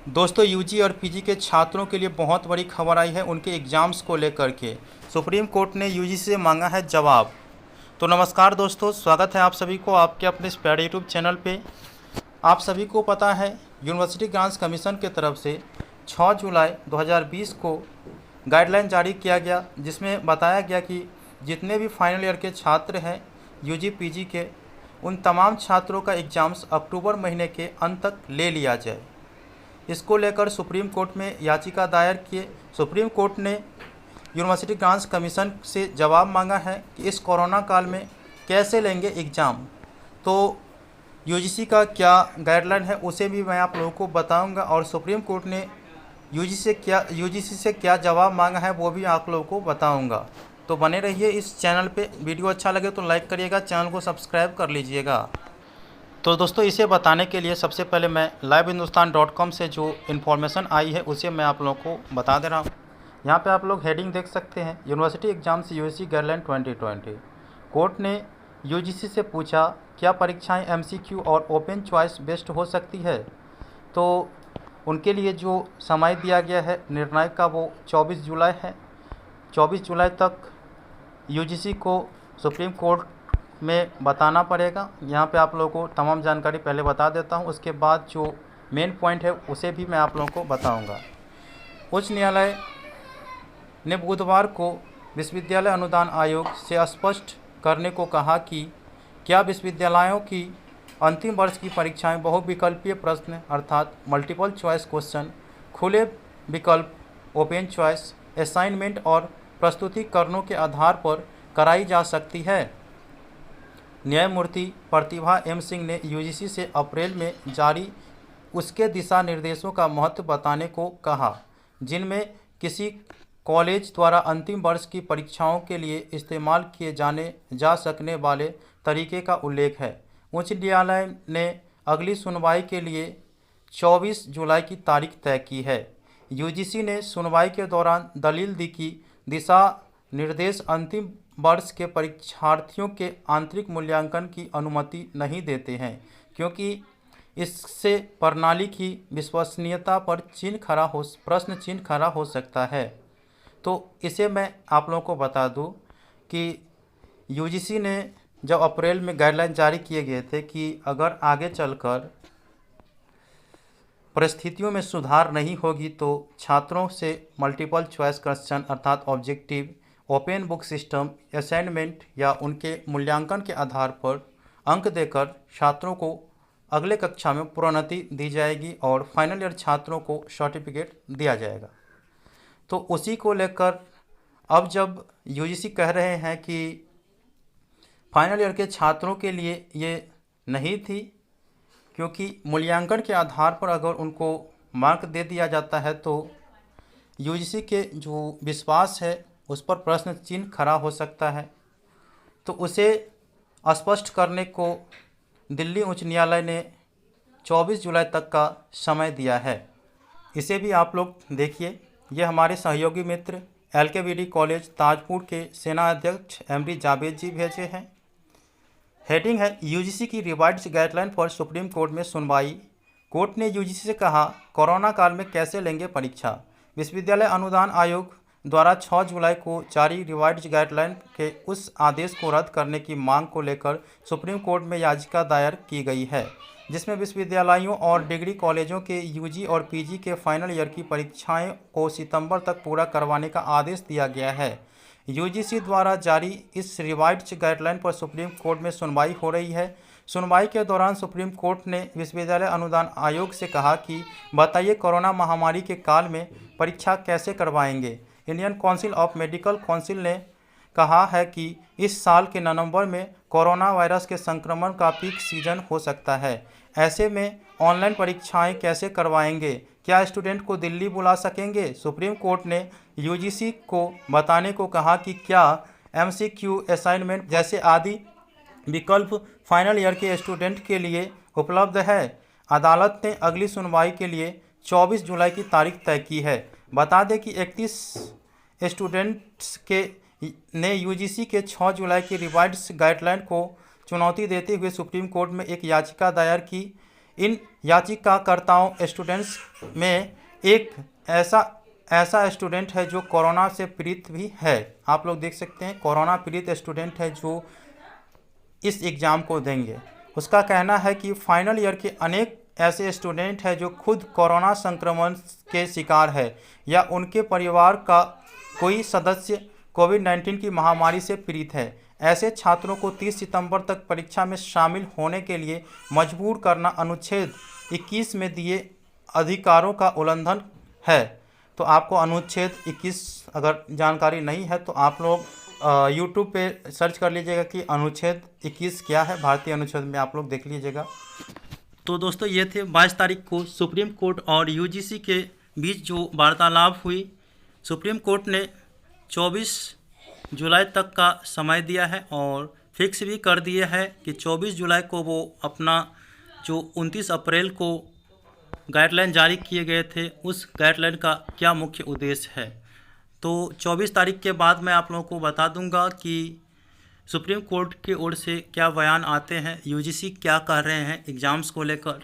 दोस्तों यूजी और पीजी के छात्रों के लिए बहुत बड़ी खबर आई है उनके एग्ज़ाम्स को लेकर के। सुप्रीम कोर्ट ने यूजीसी से मांगा है जवाब। तो नमस्कार दोस्तों, स्वागत है आप सभी को आपके अपने इस प्यारे यूट्यूब चैनल पे। आप सभी को पता है यूनिवर्सिटी ग्रांट्स कमीशन की तरफ से 6 जुलाई 2020 को गाइडलाइन जारी किया गया, जिसमें बताया गया कि जितने भी फाइनल ईयर के छात्र हैं यूजी पीजी के, उन तमाम छात्रों का एग्ज़ाम्स अक्टूबर महीने के अंत तक ले लिया जाए। इसको लेकर सुप्रीम कोर्ट में याचिका दायर किए। सुप्रीम कोर्ट ने यूनिवर्सिटी ग्रांट्स कमीशन से जवाब मांगा है कि इस कोरोना काल में कैसे लेंगे एग्ज़ाम। तो यूजीसी का क्या गाइडलाइन है उसे भी मैं आप लोगों को बताऊंगा, और सुप्रीम कोर्ट ने यूजीसी से क्या जवाब मांगा है वो भी आप लोगों को बताऊंगा। तो बने रहिए इस चैनल पे। वीडियो अच्छा लगे तो लाइक करिएगा, चैनल को सब्सक्राइब कर लीजिएगा। तो दोस्तों इसे बताने के लिए सबसे पहले मैं livehindustanCom से जो इन्फॉर्मेशन आई है उसे मैं आप लोगों को बता दे रहा हूँ। यहाँ पे आप लोग हेडिंग देख सकते हैं, university exams UGC guideline 2020। Court ने यूजीसी से पूछा क्या परीक्षाएं एमसीक्यू और ओपन चॉइस बेस्ड हो सकती है। तो उनके लिए जो समय दिया गया है निर्णय का वो 24 जुलाई है। 24 जुलाई तक यूजीसी को सुप्रीम कोर्ट में बताना पड़ेगा। यहाँ पे आप लोगों को तमाम जानकारी पहले बता देता हूँ, उसके बाद जो मेन पॉइंट है उसे भी मैं आप लोगों को बताऊँगा। उच्च न्यायालय ने बुधवार को विश्वविद्यालय अनुदान आयोग से स्पष्ट करने को कहा कि क्या विश्वविद्यालयों की अंतिम वर्ष की परीक्षाएं बहुविकल्पीय प्रश्न अर्थात मल्टीपल चॉइस क्वेश्चन, खुले विकल्प ओपन चॉइस, असाइनमेंट और प्रस्तुतिकरणों के आधार पर कराई जा सकती है। न्यायमूर्ति प्रतिभा एम सिंह ने यूजीसी से अप्रैल में जारी उसके दिशा निर्देशों का महत्व बताने को कहा, जिनमें किसी कॉलेज द्वारा अंतिम वर्ष की परीक्षाओं के लिए इस्तेमाल किए जा सकने वाले तरीके का उल्लेख है। उच्च न्यायालय ने अगली सुनवाई के लिए 24 जुलाई की तारीख तय की है। यूजीसी ने सुनवाई के दौरान दलील दी कि दिशा निर्देश अंतिम वर्ष के परीक्षार्थियों के आंतरिक मूल्यांकन की अनुमति नहीं देते हैं, क्योंकि इससे प्रणाली की विश्वसनीयता पर प्रश्न चिन्ह खड़ा हो सकता है। तो इसे मैं आप लोगों को बता दूं कि यूजीसी ने जब अप्रैल में गाइडलाइन जारी किए गए थे कि अगर आगे चलकर परिस्थितियों में सुधार नहीं होगी तो छात्रों से मल्टीपल चॉइस क्वेश्चन अर्थात objective, open book system, assignment या उनके मूल्यांकन के आधार पर अंक देकर छात्रों को अगले कक्षा में प्रोन्नति दी जाएगी और फाइनल ईयर छात्रों को सर्टिफिकेट दिया जाएगा। तो उसी को लेकर अब जब यूजीसी कह रहे हैं कि फाइनल ईयर के छात्रों के लिए ये नहीं थी, क्योंकि मूल्यांकन के आधार पर अगर उनको मार्क दे दिया जाता है तो यूजीसी के जो विश्वास है उस पर प्रश्न चिन्ह खड़ा हो सकता है। तो उसे स्पष्ट करने को दिल्ली उच्च न्यायालय ने 24 जुलाई तक का समय दिया है। इसे भी आप लोग देखिए। ये हमारे सहयोगी मित्र LKVD कॉलेज ताजपुर के सेना अध्यक्ष MD जावेद जी भेजे हैं। हेडिंग है यूजीसी की रिवाइज्ड गाइडलाइन पर सुप्रीम कोर्ट में सुनवाई। कोर्ट ने यूजीसी से कहा कोरोना काल में कैसे लेंगे परीक्षा। विश्वविद्यालय अनुदान आयोग द्वारा 6 जुलाई को जारी रिवाइज्ड गाइडलाइन के उस आदेश को रद्द करने की मांग को लेकर सुप्रीम कोर्ट में याचिका दायर की गई है, जिसमें विश्वविद्यालयों और डिग्री कॉलेजों के यूजी और पीजी के फाइनल ईयर की परीक्षाएं को सितंबर तक पूरा करवाने का आदेश दिया गया है। यूजीसी द्वारा जारी इस रिवाइज्ड गाइडलाइन पर सुप्रीम कोर्ट में सुनवाई हो रही है। सुनवाई के दौरान सुप्रीम कोर्ट ने विश्वविद्यालय अनुदान आयोग से कहा कि बताइए कोरोना महामारी के काल में परीक्षा कैसे करवाएंगे। Indian council of medical council ने कहा है कि इस साल के नवंबर में कोरोना वायरस के संक्रमण का पीक सीजन हो सकता है। ऐसे में ऑनलाइन परीक्षाएं कैसे करवाएंगे, क्या स्टूडेंट को दिल्ली बुला सकेंगे। सुप्रीम कोर्ट ने यूजीसी को बताने को कहा कि क्या एमसीक्यू, असाइनमेंट जैसे आदि विकल्प फाइनल ईयर के स्टूडेंट के लिए उपलब्ध है। अदालत ने अगली सुनवाई के लिए 24 जुलाई की तारीख तय की है। बता दें कि 31 स्टूडेंट्स ने यूजीसी के 6 जुलाई की रिवाइज्ड गाइडलाइन को चुनौती देते हुए सुप्रीम कोर्ट में एक याचिका दायर की। इन याचिकाकर्ताओं स्टूडेंट्स में एक ऐसा स्टूडेंट है जो कोरोना से पीड़ित भी है। आप लोग देख सकते हैं, कोरोना पीड़ित स्टूडेंट है जो इस एग्ज़ाम को देंगे। उसका कहना है कि फाइनल ईयर के अनेक ऐसे स्टूडेंट हैं जो खुद कोरोना संक्रमण के शिकार है या उनके परिवार का कोई सदस्य कोविड-19 की महामारी से पीड़ित है। ऐसे छात्रों को 30 सितंबर तक परीक्षा में शामिल होने के लिए मजबूर करना अनुच्छेद 21 में दिए अधिकारों का उल्लंघन है। तो आपको अनुच्छेद 21 अगर जानकारी नहीं है तो आप लोग यूट्यूब पे सर्च कर लीजिएगा कि अनुच्छेद 21 क्या है, भारतीय अनुच्छेद में आप लोग देख लीजिएगा। तो दोस्तों ये थे 22 तारीख को सुप्रीम कोर्ट और यूजीसी के बीच जो वार्तालाप हुई। सुप्रीम कोर्ट ने 24 जुलाई तक का समय दिया है और फिक्स भी कर दिया है कि 24 जुलाई को वो अपना जो 29 अप्रैल को गाइडलाइन जारी किए गए थे उस गाइडलाइन का क्या मुख्य उद्देश्य है। तो 24 तारीख के बाद मैं आप लोगों को बता दूंगा कि सुप्रीम कोर्ट की ओर से क्या बयान आते हैं, यूजीसी क्या कह रहे हैं एग्ज़ाम्स को लेकर।